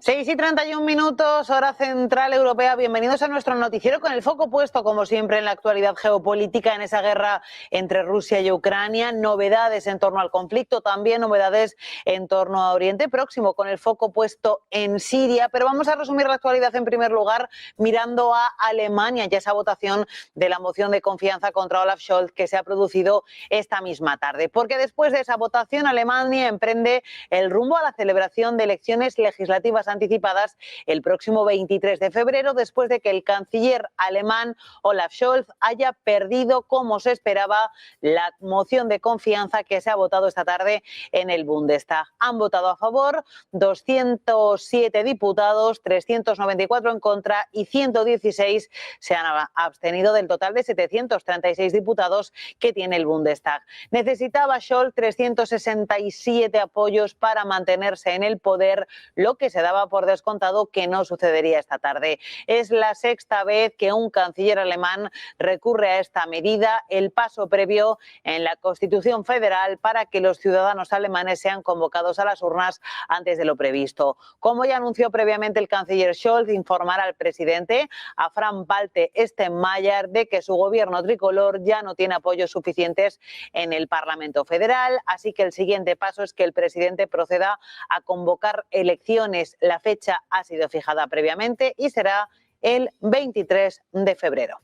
6:31, hora central europea. Bienvenidos a nuestro noticiero con el foco puesto, como siempre, en la actualidad geopolítica, en esa guerra entre Rusia y Ucrania. Novedades en torno al conflicto, también novedades en torno a Oriente Próximo, con el foco puesto en Siria. Pero vamos a resumir la actualidad en primer lugar mirando a Alemania y a esa votación de la moción de confianza contra Olaf Scholz que se ha producido esta misma tarde. Porque después de esa votación, Alemania emprende el rumbo a la celebración de elecciones legislativas anticipadas el próximo 23 de febrero, después de que el canciller alemán Olaf Scholz haya perdido, como se esperaba, la moción de confianza que se ha votado esta tarde en el Bundestag. Han votado a favor 207 diputados, 394 en contra y 116 se han abstenido del total de 736 diputados que tiene el Bundestag. Necesitaba Scholz 367 apoyos para mantenerse en el poder, lo que se daba por descontado que no sucedería esta tarde. Es la sexta vez que un canciller alemán recurre a esta medida, el paso previo en la Constitución Federal para que los ciudadanos alemanes sean convocados a las urnas antes de lo previsto. Como ya anunció previamente el canciller Scholz, informará al presidente, a Frank-Walter Steinmeier, de que su gobierno tricolor ya no tiene apoyos suficientes en el Parlamento Federal, así que el siguiente paso es que el presidente proceda a convocar elecciones. La fecha ha sido fijada previamente y será el 23 de febrero.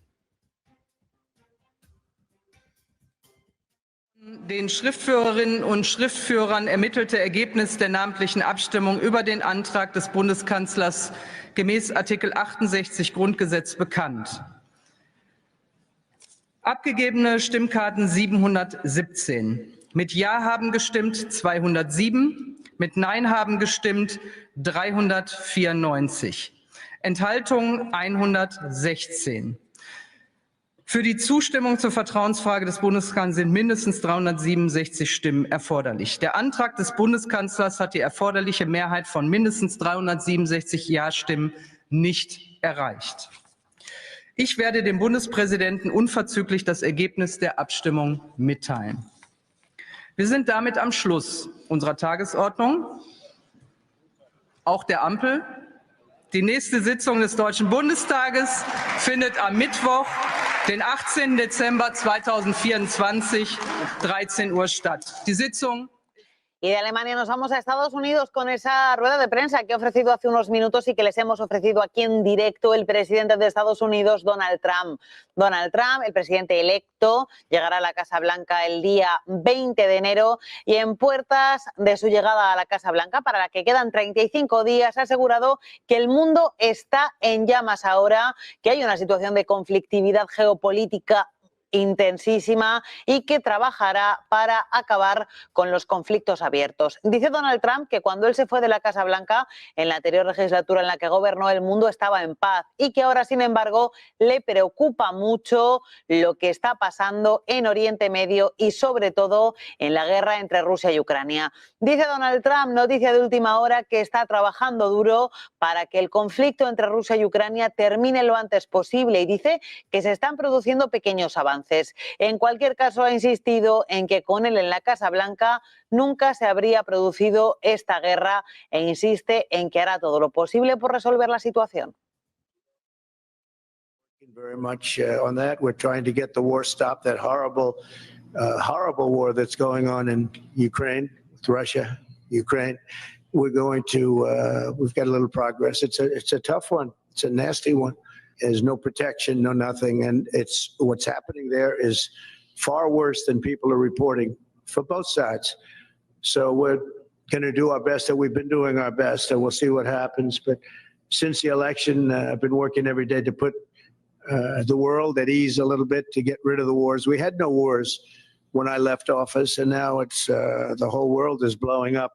Den Schriftführerinnen und Schriftführern ermittelte Ergebnis der namentlichen Abstimmung über den Antrag des Bundeskanzlers gemäß Artikel 68 Grundgesetz bekannt. Abgegebene Stimmkarten 717. Mit Ja haben gestimmt 207, mit Nein haben gestimmt 394. Enthaltungen 116. Für die Zustimmung zur Vertrauensfrage des Bundeskanzlers sind mindestens 367 Stimmen erforderlich. Der Antrag des Bundeskanzlers hat die erforderliche Mehrheit von mindestens 367 Ja-Stimmen nicht erreicht. Ich werde dem Bundespräsidenten unverzüglich das Ergebnis der Abstimmung mitteilen. Wir sind damit am Schluss unserer Tagesordnung, auch der Ampel. Die nächste Sitzung des Deutschen Bundestages findet am Mittwoch, den 18. Dezember 2024, 13 Uhr statt. Die Sitzung. Y de Alemania nos vamos a Estados Unidos con esa rueda de prensa que ha ofrecido hace unos minutos y que les hemos ofrecido aquí en directo el presidente de Estados Unidos, Donald Trump. Donald Trump, el presidente electo, llegará a la Casa Blanca el día 20 de enero y en puertas de su llegada a la Casa Blanca, para la que quedan 35 días, ha asegurado que el mundo está en llamas ahora, que hay una situación de conflictividad geopolítica intensísima y que trabajará para acabar con los conflictos abiertos. Dice Donald Trump que cuando él se fue de la Casa Blanca en la anterior legislatura en la que gobernó, el mundo estaba en paz y que ahora, sin embargo, le preocupa mucho lo que está pasando en Oriente Medio y sobre todo en la guerra entre Rusia y Ucrania. Dice Donald Trump, noticia de última hora, que está trabajando duro para que el conflicto entre Rusia y Ucrania termine lo antes posible y dice que se están produciendo pequeños avances. En cualquier caso, ha insistido en que con él en la Casa Blanca nunca se habría producido esta guerra e insiste en que hará todo lo posible por resolver la situación. Very much on that. We're trying to get the war stopped, that horrible war that's going on in Ukraine, with Russia, Ukraine. We're going to, we've got a little progress. It's a tough one. It's a nasty one. There's no protection, no nothing, and it's what's happening there is far worse than people are reporting for both sides. So we're going to do our best, that we've been doing our best, and we'll see what happens. But since the election, I've been working every day to put the world at ease a little bit, to get rid of the wars. We had no wars when I left office, and now it's the whole world is blowing up.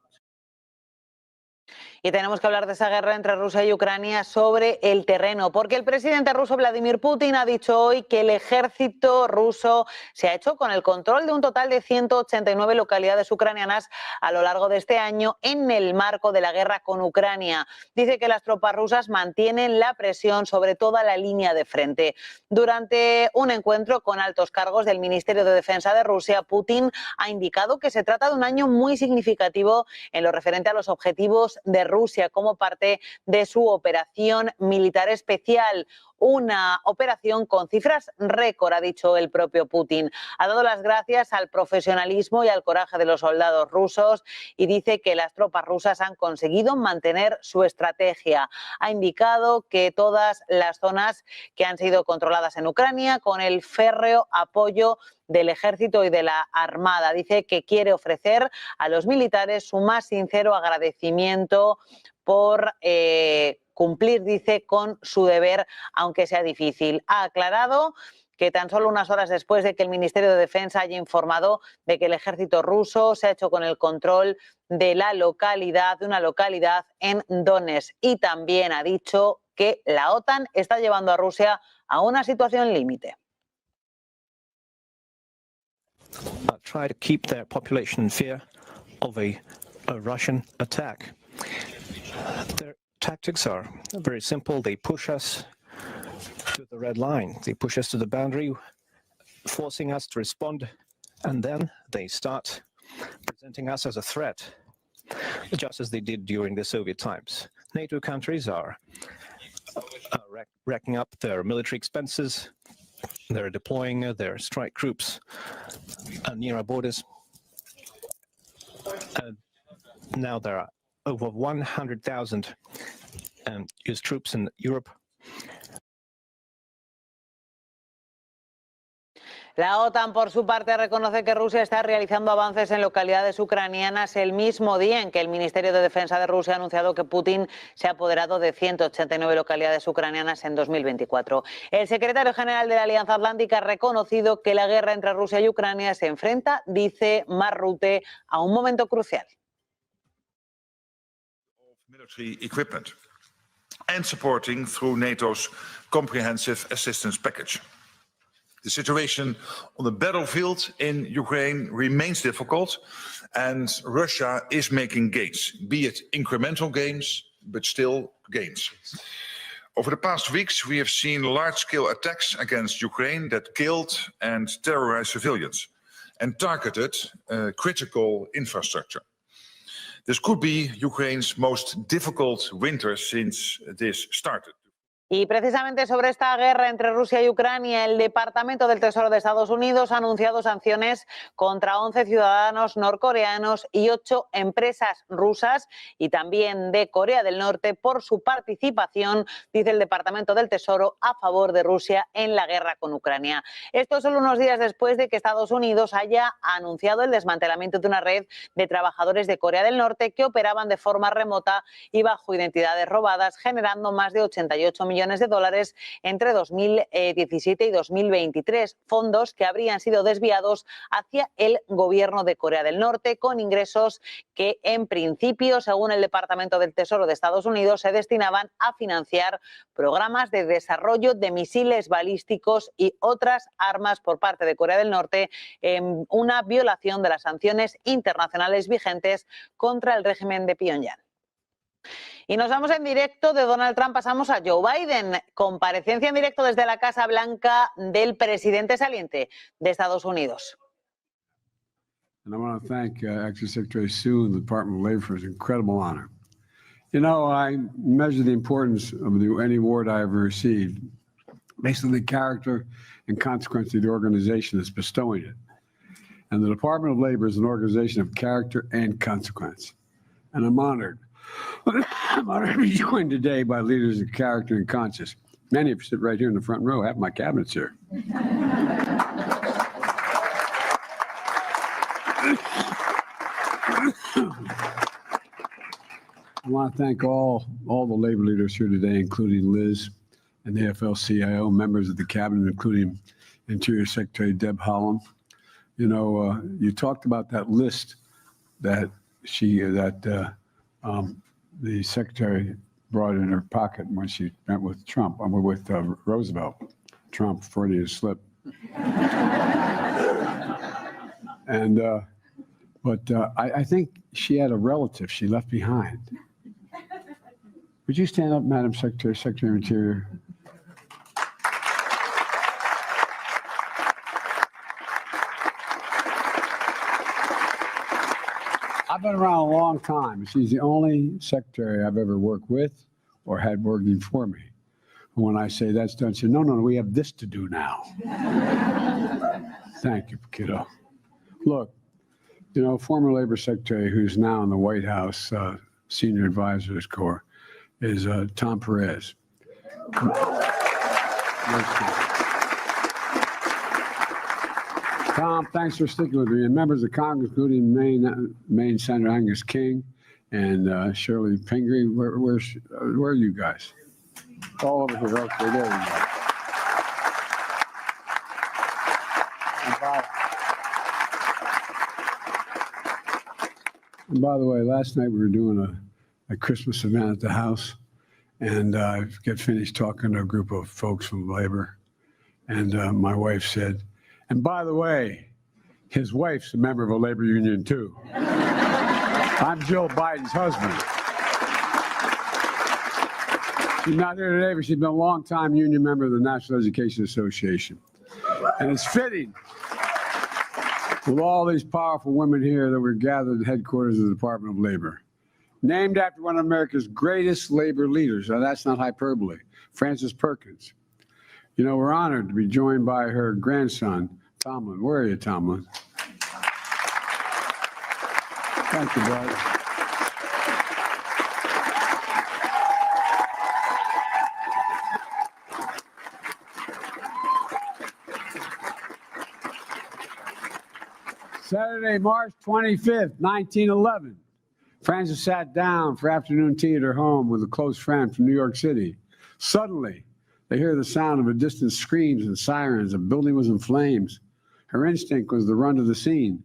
Y tenemos que hablar de esa guerra entre Rusia y Ucrania sobre el terreno, porque el presidente ruso Vladimir Putin ha dicho hoy que el ejército ruso se ha hecho con el control de un total de 189 localidades ucranianas a lo largo de este año en el marco de la guerra con Ucrania. Dice que las tropas rusas mantienen la presión sobre toda la línea de frente. Durante un encuentro con altos cargos del Ministerio de Defensa de Rusia, Putin ha indicado que se trata de un año muy significativo en lo referente a los objetivos de Rusia como parte de su operación militar especial. Una operación con cifras récord, ha dicho el propio Putin. Ha dado las gracias al profesionalismo y al coraje de los soldados rusos y dice que las tropas rusas han conseguido mantener su estrategia. Ha indicado que todas las zonas que han sido controladas en Ucrania con el férreo apoyo del ejército y de la armada. Dice que quiere ofrecer a los militares su más sincero agradecimiento por cumplir, dice, con su deber, aunque sea difícil. Ha aclarado que tan solo unas horas después de que el Ministerio de Defensa haya informado de que el ejército ruso se ha hecho con el control de una localidad en Donetsk, y también ha dicho que la OTAN está llevando a Rusia a una situación límite. Try to keep their population in fear of a Russian attack. Their tactics are very simple. They push us to the red line. They push us to the boundary, forcing us to respond, and then they start presenting us as a threat, just as they did during the Soviet times. NATO countries are racking up their military expenses. They're deploying their strike groups near our borders. Now there are over 100,000 US troops in Europe. La OTAN, por su parte, reconoce que Rusia está realizando avances en localidades ucranianas el mismo día en que el Ministerio de Defensa de Rusia ha anunciado que Putin se ha apoderado de 189 localidades ucranianas en 2024. El secretario general de la Alianza Atlántica ha reconocido que la guerra entre Rusia y Ucrania se enfrenta, dice Mark Rutte, a un momento crucial. Military equipment and supporting through NATO's comprehensive assistance package. The situation on the battlefield in Ukraine remains difficult, and Russia is making gains, be it incremental gains, but still gains. Over the past weeks, we have seen large-scale attacks against Ukraine that killed and terrorized civilians and targeted critical infrastructure. This could be Ukraine's most difficult winter since this started. Y precisamente sobre esta guerra entre Rusia y Ucrania, el Departamento del Tesoro de Estados Unidos ha anunciado sanciones contra 11 ciudadanos norcoreanos y 8 empresas rusas y también de Corea del Norte por su participación, dice el Departamento del Tesoro, a favor de Rusia en la guerra con Ucrania. Esto solo unos días después de que Estados Unidos haya anunciado el desmantelamiento de una red de trabajadores de Corea del Norte que operaban de forma remota y bajo identidades robadas, generando más de 88 millones de dólares entre 2017 y 2023, fondos que habrían sido desviados hacia el gobierno de Corea del Norte, con ingresos que en principio, según el Departamento del Tesoro de Estados Unidos, se destinaban a financiar programas de desarrollo de misiles balísticos y otras armas por parte de Corea del Norte, en una violación de las sanciones internacionales vigentes contra el régimen de Pyongyang. Y nos vamos en directo de Donald Trump, pasamos a Joe Biden. Comparecencia en directo desde la Casa Blanca del presidente saliente de Estados Unidos. And I want to thank Acting Secretary Sue and the Department of Labor for his incredible honor. You know, I measure the importance of any award I ever received based on the character and consequence of the organization that's bestowing it. And the Department of Labor is an organization of character and consequence. And I'm honored. I'm honored to be joined today by leaders of character and conscience. Many of you sit right here in the front row, half my cabinet's here. I want to thank all the labor leaders here today, including Liz and the AFL-CIO, members of the cabinet, including Interior Secretary Deb Haaland. You know, you talked about that list that the secretary brought in her pocket when she met with Trump, with Roosevelt. Trump, Freudian slip. And I think she had a relative she left behind. Would you stand up, Madam Secretary, Secretary of Interior? been around a long time. She's the only secretary I've ever worked with or had working for me. And when I say that's done, she said, no, we have this to do now. Thank you, kiddo. Look, you know, former Labor Secretary who's now in the White House Senior Advisors Corps is Tom Perez. Tom, thanks for sticking with me. And members of Congress, including Maine Senator Angus King and Shirley Pingree, where are you guys? All over here. Okay, there we go. And by the way, last night we were doing a Christmas event at the house, and I get finished talking to a group of folks from Labor, and my wife said, and by the way, his wife's a member of a labor union too. I'm Joe Biden's husband. She's not here today, but she's been a long-time union member of the National Education Association. And it's fitting with all these powerful women here that were gathered at headquarters of the Department of Labor. Named after one of America's greatest labor leaders, now that's not hyperbole, Frances Perkins. You know, we're honored to be joined by her grandson, Tomlin. Where are you, Tomlin? Thank you, brother. Saturday, March 25th, 1911. Frances sat down for afternoon tea at her home with a close friend from New York City. Suddenly, they hear the sound of a distant screams and sirens. The building was in flames. Her instinct was to run to the scene.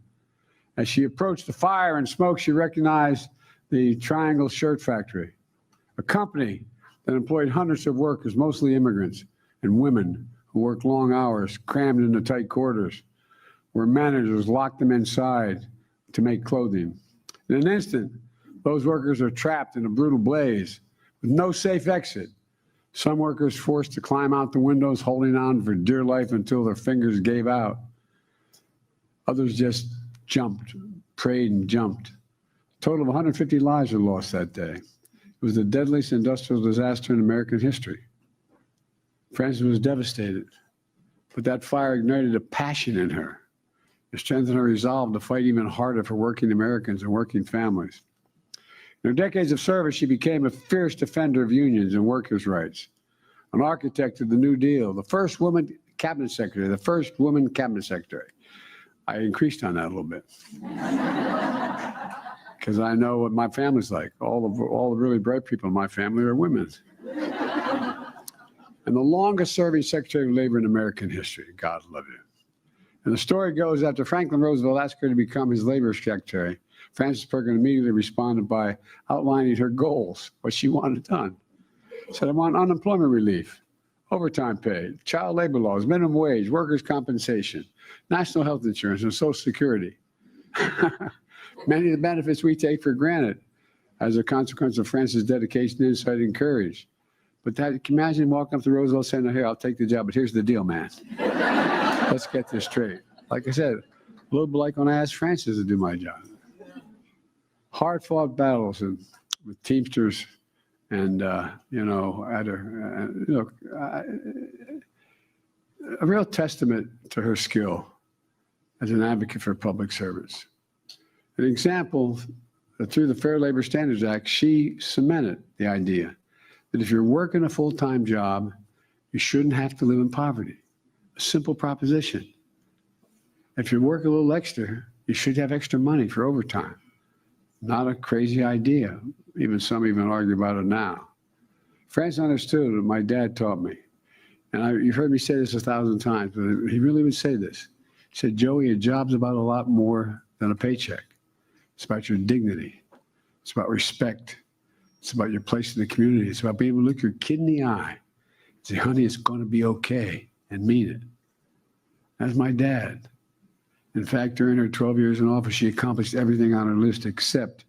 As she approached the fire and smoke, she recognized the Triangle Shirt Factory, a company that employed hundreds of workers, mostly immigrants and women who worked long hours, crammed into tight quarters, where managers locked them inside to make clothing. In an instant, those workers are trapped in a brutal blaze with no safe exit. Some workers forced to climb out the windows, holding on for dear life until their fingers gave out. Others just jumped, prayed and jumped. A total of 150 lives were lost that day. It was the deadliest industrial disaster in American history. Frances was devastated, but that fire ignited a passion in her. It strengthened her resolve to fight even harder for working Americans and working families. In her decades of service, she became a fierce defender of unions and workers' rights, an architect of the New Deal, the first woman cabinet secretary, I increased on that a little bit because I know what my family's like. All the really bright people in my family are women. And the longest serving Secretary of Labor in American history. God love you. And the story goes, after Franklin Roosevelt asked her to become his labor secretary, Frances Perkins immediately responded by outlining her goals, what she wanted done. She said, I want unemployment relief, overtime pay, child labor laws, minimum wage, workers' compensation, national health insurance, and Social Security. Many of the benefits we take for granted as a consequence of Frances' dedication, insight, and courage. But that, can you imagine walking up to Roosevelt saying, here, I'll take the job, but here's the deal, man. Let's get this straight. Like I said, a little bit like when I asked Frances to do my job. Hard-fought battles with Teamsters and, a real testament to her skill as an advocate for public service. An example that through the Fair Labor Standards Act, she cemented the idea that if you're working a full-time job, you shouldn't have to live in poverty. A simple proposition. If you work a little extra, you should have extra money for overtime. Not a crazy idea. Some even argue about it now. Frances understood what my dad taught me. And you've heard me say this 1,000 times, but he really would say this. He said, Joey, a job's about a lot more than a paycheck. It's about your dignity. It's about respect. It's about your place in the community. It's about being able to look your kid in the eye and say, honey, it's going to be okay, and mean it. That's my dad. In fact, during her 12 years in office, she accomplished everything on her list except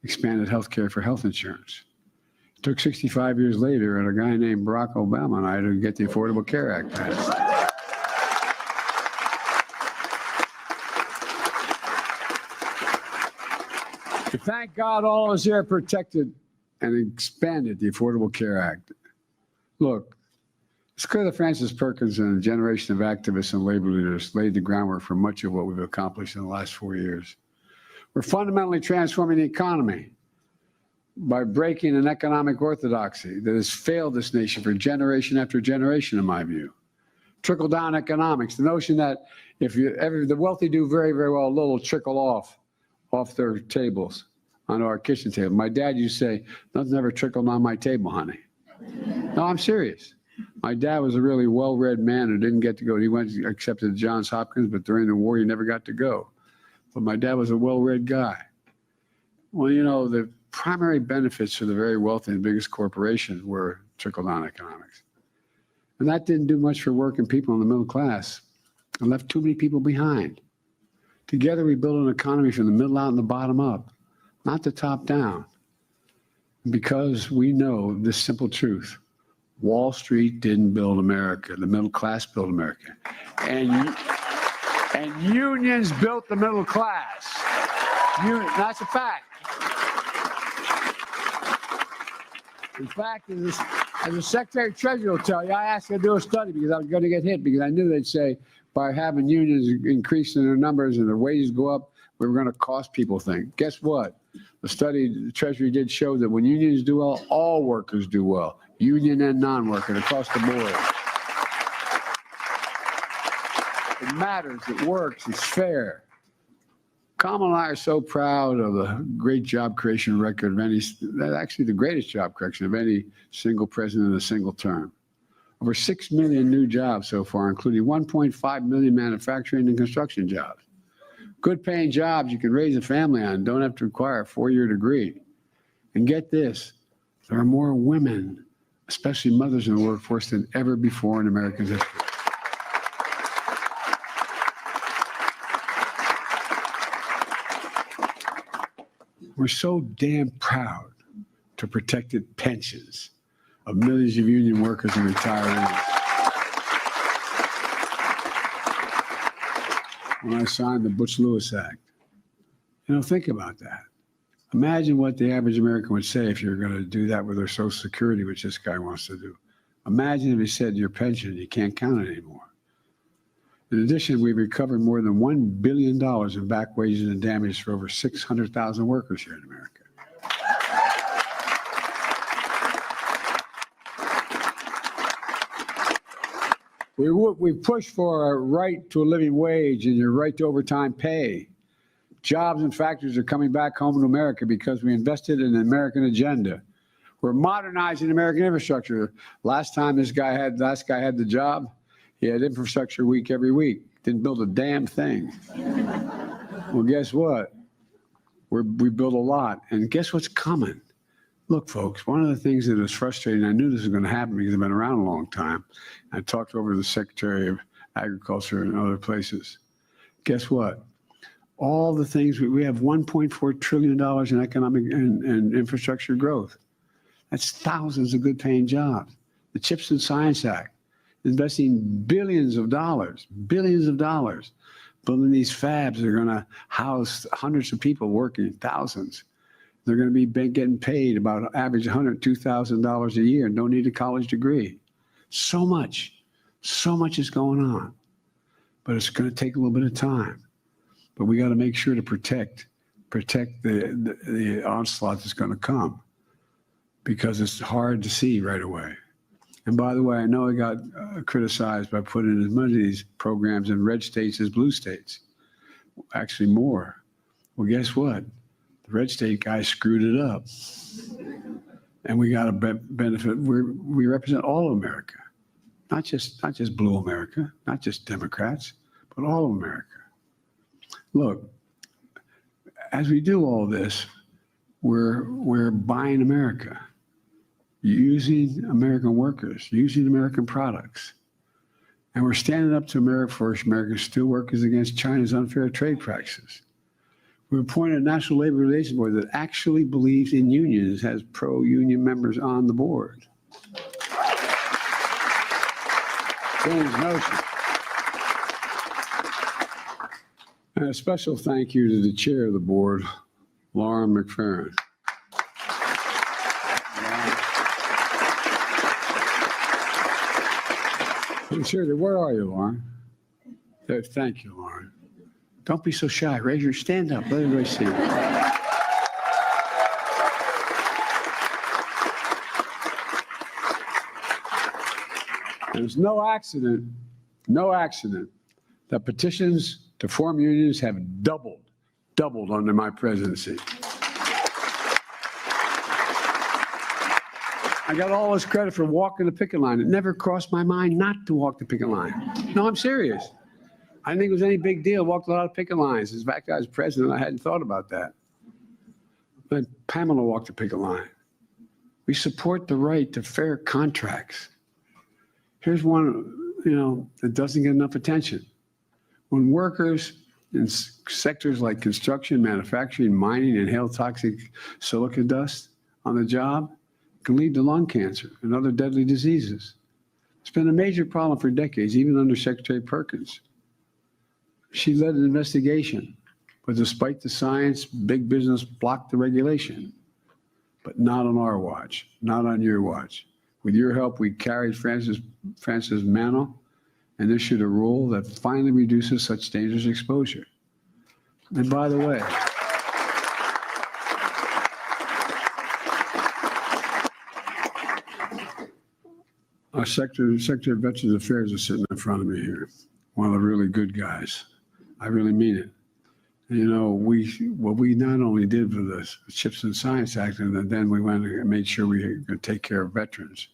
expanded health care for health insurance. It took 65 years later and a guy named Barack Obama and I to get the Affordable Care Act passed. Thank God all of us here protected and expanded the Affordable Care Act. Look, it's clear that Francis Perkins and a generation of activists and labor leaders laid the groundwork for much of what we've accomplished in the last 4 years. We're fundamentally transforming the economy by breaking an economic orthodoxy that has failed this nation for generation after generation, in my view. Trickle-down economics, the notion that if the wealthy do very, very well, a little trickle off their tables onto our kitchen table. My dad used to say, nothing ever trickled on my table, honey. No, I'm serious. My dad was a really well-read man who didn't get to go. He went accepted to Johns Hopkins, but during the war, he never got to go. But my dad was a well-read guy. Well, you know, the primary benefits for the very wealthy and biggest corporations were trickle-down economics. And that didn't do much for working people in the middle class and left too many people behind. Together, we built an economy from the middle out and the bottom up, not the top down. Because we know this simple truth. Wall Street didn't build America. The middle class built America. And unions built the middle class. That's a fact. In fact, as the Secretary of Treasury will tell you, I asked her to do a study because I was going to get hit because I knew they'd say by having unions increasing their numbers and their wages go up, we were going to cost people things. Guess what? The study the Treasury did show that when unions do well, all workers do well, union and non-worker across the board. It matters. It works. It's fair. Kamala and I are so proud of the great job creation record of actually the greatest job creation of any single president in a single term. Over 6 million new jobs so far, including 1.5 million manufacturing and construction jobs. Good paying jobs you can raise a family on, don't have to require a 4-year degree. And get this, there are more women, especially mothers in the workforce, than ever before in American history. We're so damn proud to protected pensions of millions of union workers and retirees. When I signed the Butch-Lewis Act, you know, think about that. Imagine what the average American would say if you're going to do that with their Social Security, which this guy wants to do. Imagine if he said your pension, you can't count it anymore. In addition, we've recovered more than $1 billion in back wages and damages for over 600,000 workers here in America. We pushed for a right to a living wage and your right to overtime pay. Jobs and factories are coming back home to America because we invested in the American agenda. We're modernizing American infrastructure. Last guy had the job, he had infrastructure week every week. Didn't build a damn thing. Well, guess what? We built a lot. And guess what's coming? Look, folks, one of the things that is frustrating, I knew this was going to happen because I've been around a long time. I talked over to the Secretary of Agriculture and other places. Guess what? All the things, we have $1.4 trillion in economic and infrastructure growth. That's thousands of good paying jobs. The CHIPS and Science Act, investing billions of dollars, building these fabs that are going to house hundreds of people working, thousands. They're going to be getting paid about average $102,000 a year and don't need a college degree. So much is going on. But it's going to take a little bit of time. But we got to make sure to protect the onslaught that's going to come because it's hard to see right away. And by the way, I know I got criticized by putting as many of these programs in red states as blue states. Actually more. Well, guess what? The red state guys screwed it up. And we got a benefit. We represent all of America. Not just blue America, not just Democrats, but all of America. Look, as we do all this, we're buying America, using American workers, using American products. And we're standing up to America for American steelworkers against China's unfair trade practices. We appointed a National Labor Relations Board that actually believes in unions, has pro-union members on the board. James Notion. And a special thank you to the chair of the board, Lauren McFerrin. Seriously, where are you, Lauren? There, thank you, Lauren. Don't be so shy. Raise your stand up. Let everybody see you. There's no accident that petitions to form unions have doubled under my presidency. I got all this credit for walking the picket line. It never crossed my mind not to walk the picket line. No, I'm serious. I didn't think it was any big deal. Walked a lot of picket lines. In fact, I was president. I hadn't thought about that. But Pamela walked the picket line. We support the right to fair contracts. Here's one, that doesn't get enough attention. When workers in sectors like construction, manufacturing, mining inhale toxic silica dust on the job, it can lead to lung cancer and other deadly diseases. It's been a major problem for decades, even under Secretary Perkins. She led an investigation, but despite the science, big business blocked the regulation. But not on our watch, not on your watch. With your help, we carried Francis Mano and issued a rule that finally reduces such dangerous exposure. And by the way, our Secretary of Veterans Affairs is sitting in front of me here, one of the really good guys. I really mean it. What we not only did for the Chips and Science Act, and then we went and made sure we could take care of veterans.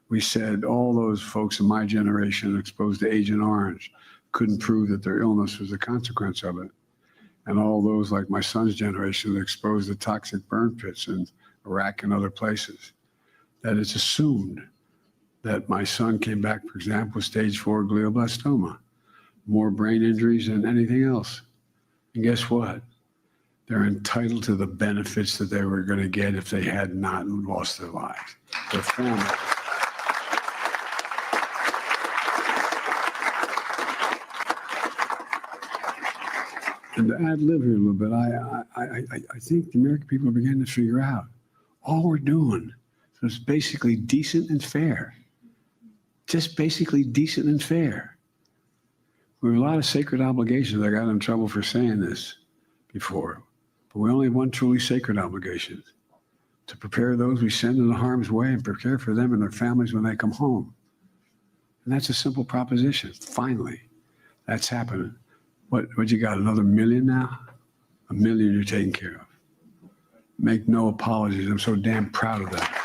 We said all those folks in my generation exposed to Agent Orange couldn't prove that their illness was a consequence of it. And all those like my son's generation exposed to toxic burn pits in Iraq and other places, that it's assumed that my son came back, for example, with stage 4 glioblastoma, more brain injuries than anything else. And guess what? They're entitled to the benefits that they were going to get if they had not lost their lives. Their family. And to ad lib here a little bit, I think the American people are beginning to figure out all we're doing is basically decent and fair. Just basically decent and fair. We have a lot of sacred obligations. I got in trouble for saying this before, but we only have one truly sacred obligation: to prepare those we send into harm's way and prepare for them and their families when they come home. And that's a simple proposition. Finally, that's happening. What you got, another million now? 1 million you're taking care of. Make no apologies. I'm so damn proud of that.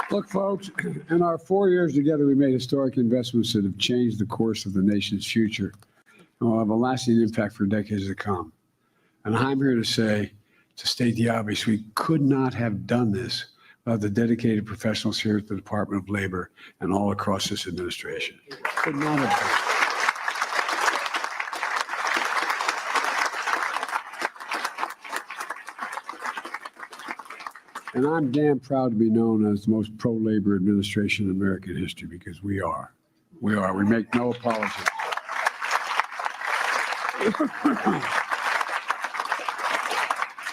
Look, folks, in our 4 years together, we made historic investments that have changed the course of the nation's future and will have a lasting impact for decades to come. And I'm here to state the obvious, we could not have done this without the dedicated professionals here at the Department of Labor and all across this administration. Could not have done it. And I'm damn proud to be known as the most pro-labor administration in American history, because we are. We are. We make no apologies.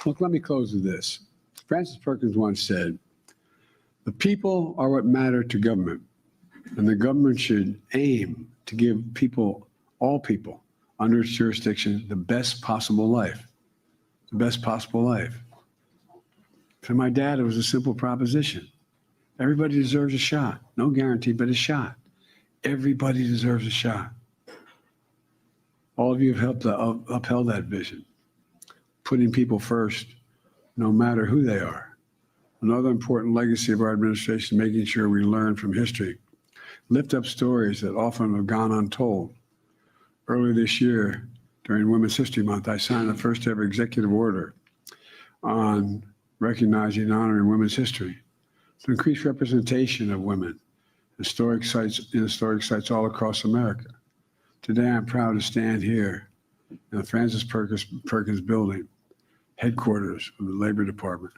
Look, let me close with this. Francis Perkins once said, "The people are what matter to government, and the government should aim to give people, all people under its jurisdiction, the best possible life." The best possible life. For my dad, it was a simple proposition. Everybody deserves a shot. No guarantee, but a shot. Everybody deserves a shot. All of you have helped upheld that vision, putting people first, no matter who they are. Another important legacy of our administration, making sure we learn from history, lift up stories that often have gone untold. Earlier this year, during Women's History Month, I signed the first ever executive order on recognizing and honoring women's history to increase representation of women in historic sites all across America. Today, I'm proud to stand here in the Francis Perkins building, headquarters of the Labor Department,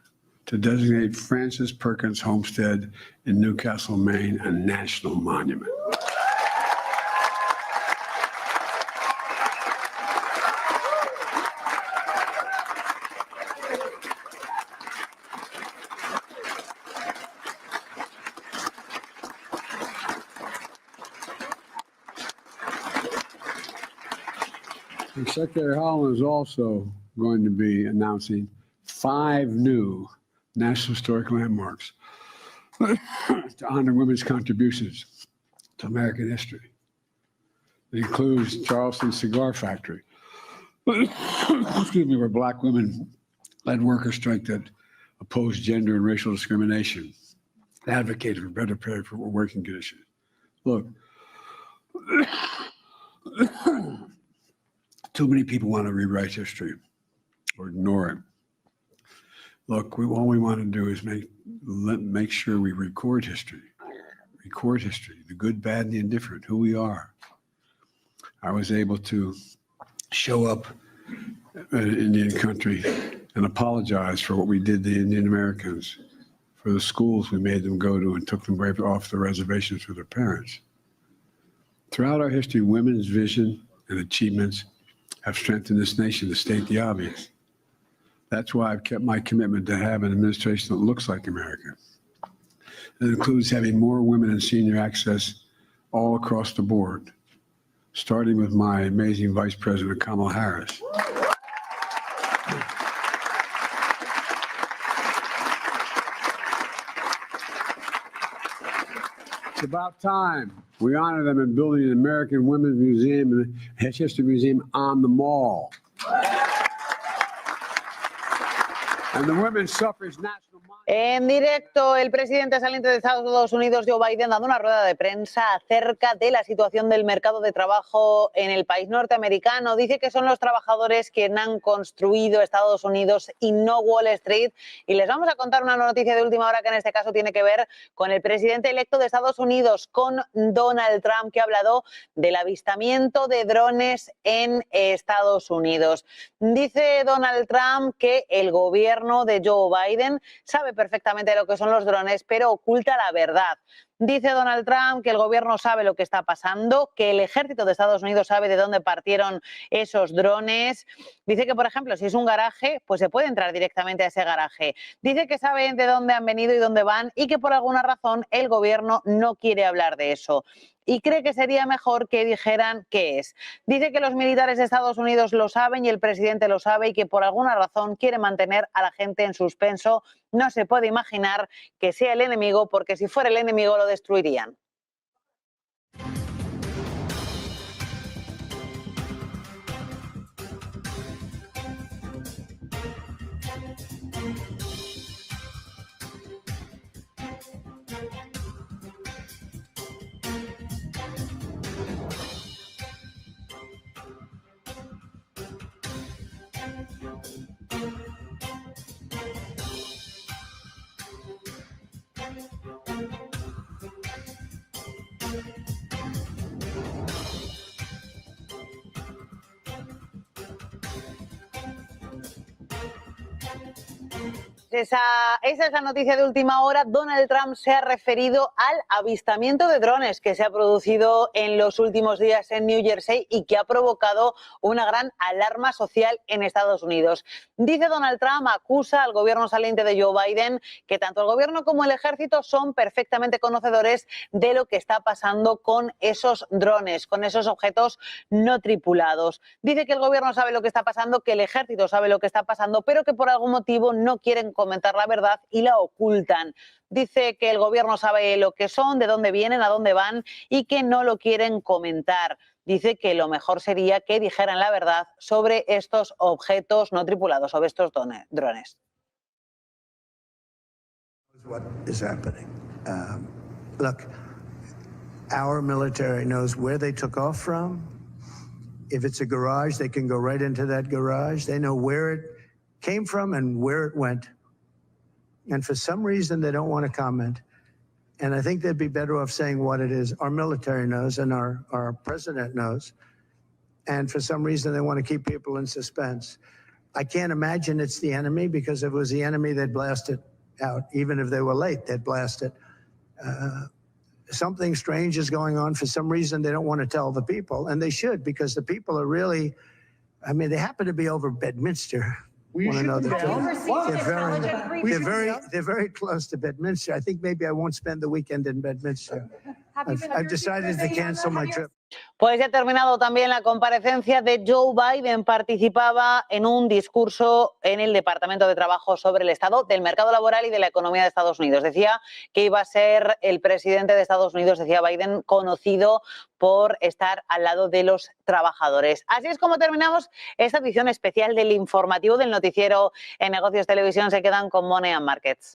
to designate Francis Perkins Homestead in Newcastle, Maine, a national monument. Secretary Holland is also going to be announcing 5 new National Historic Landmarks to honor women's contributions to American history. It includes Charleston Cigar Factory, excuse me, where Black women led worker strike that opposed gender and racial discrimination, advocated for better pay for working conditions. Look, too many people want to rewrite history or ignore it. Look, all we want to do is make sure we record history, the good, bad, and the indifferent, who we are. I was able to show up in an Indian country and apologize for what we did to Indian Americans, for the schools we made them go to and took them right off the reservations with their parents. Throughout our history, women's vision and achievements have strengthened this nation, to state the obvious. That's why I've kept my commitment to have an administration that looks like America. It includes having more women in senior access all across the board, starting with my amazing Vice President, Kamala Harris. It's about time we honor them in building an American Women's Museum and a History Museum on the Mall. And the Women's Suffrage National En directo, el presidente saliente de Estados Unidos, Joe Biden, dando una rueda de prensa acerca de la situación del mercado de trabajo en el país norteamericano. Dice que son los trabajadores quienes han construido Estados Unidos y no Wall Street. Y les vamos a contar una noticia de última hora que en este caso tiene que ver con el presidente electo de Estados Unidos, con Donald Trump, que ha hablado del avistamiento de drones en Estados Unidos. Dice Donald Trump que el gobierno de Joe Biden sabe perfectamente lo que son los drones, pero oculta la verdad. Dice Donald Trump que el gobierno sabe lo que está pasando, que el ejército de Estados Unidos sabe de dónde partieron esos drones. Dice que, por ejemplo, si es un garaje, pues se puede entrar directamente a ese garaje. Dice que saben de dónde han venido y dónde van y que por alguna razón el gobierno no quiere hablar de eso. Y cree que sería mejor que dijeran qué es. Dice que los militares de Estados Unidos lo saben y el presidente lo sabe y que por alguna razón quiere mantener a la gente en suspenso. No se puede imaginar que sea el enemigo, porque si fuera el enemigo lo destruirían. Esa es la noticia de última hora. Donald Trump se ha referido al avistamiento de drones que se ha producido en los últimos días en New Jersey y que ha provocado una gran alarma social en Estados Unidos. Dice Donald Trump, acusa al gobierno saliente de Joe Biden, que tanto el gobierno como el ejército son perfectamente conocedores de lo que está pasando con esos drones, con esos objetos no tripulados. Dice que el gobierno sabe lo que está pasando, que el ejército sabe lo que está pasando, pero que por algún motivo no quieren comentar la verdad y la ocultan. Dice que el gobierno sabe lo que son, de dónde vienen, a dónde van y que no lo quieren comentar. Dice que lo mejor sería que dijeran la verdad sobre estos objetos no tripulados, sobre estos drones. What is happening? Look, our military knows where they took off from. If it's a garage, they can go right into that garage. They know where it came from and where it went. And for some reason, they don't want to comment. And I think they'd be better off saying what it is. Our military knows and our president knows. And for some reason, they want to keep people in suspense. I can't imagine it's the enemy, because if it was the enemy, they'd blast it out. Even if they were late, they'd blast it. Something strange is going on. For some reason, they don't want to tell the people. And they should, because the people are really, I mean, they happen to be over Bedminster. They're very close to Bedminster. I think maybe I won't spend the weekend in Bedminster. I've decided to cancel my trip. Pues ya ha terminado también la comparecencia de Joe Biden. Participaba en un discurso en el Departamento de Trabajo sobre el estado del mercado laboral y de la economía de Estados Unidos. Decía que iba a ser el presidente de Estados Unidos, decía Biden, conocido por estar al lado de los trabajadores. Así es como terminamos esta edición especial del informativo del noticiero en Negocios Televisión. Se quedan con Money and Markets.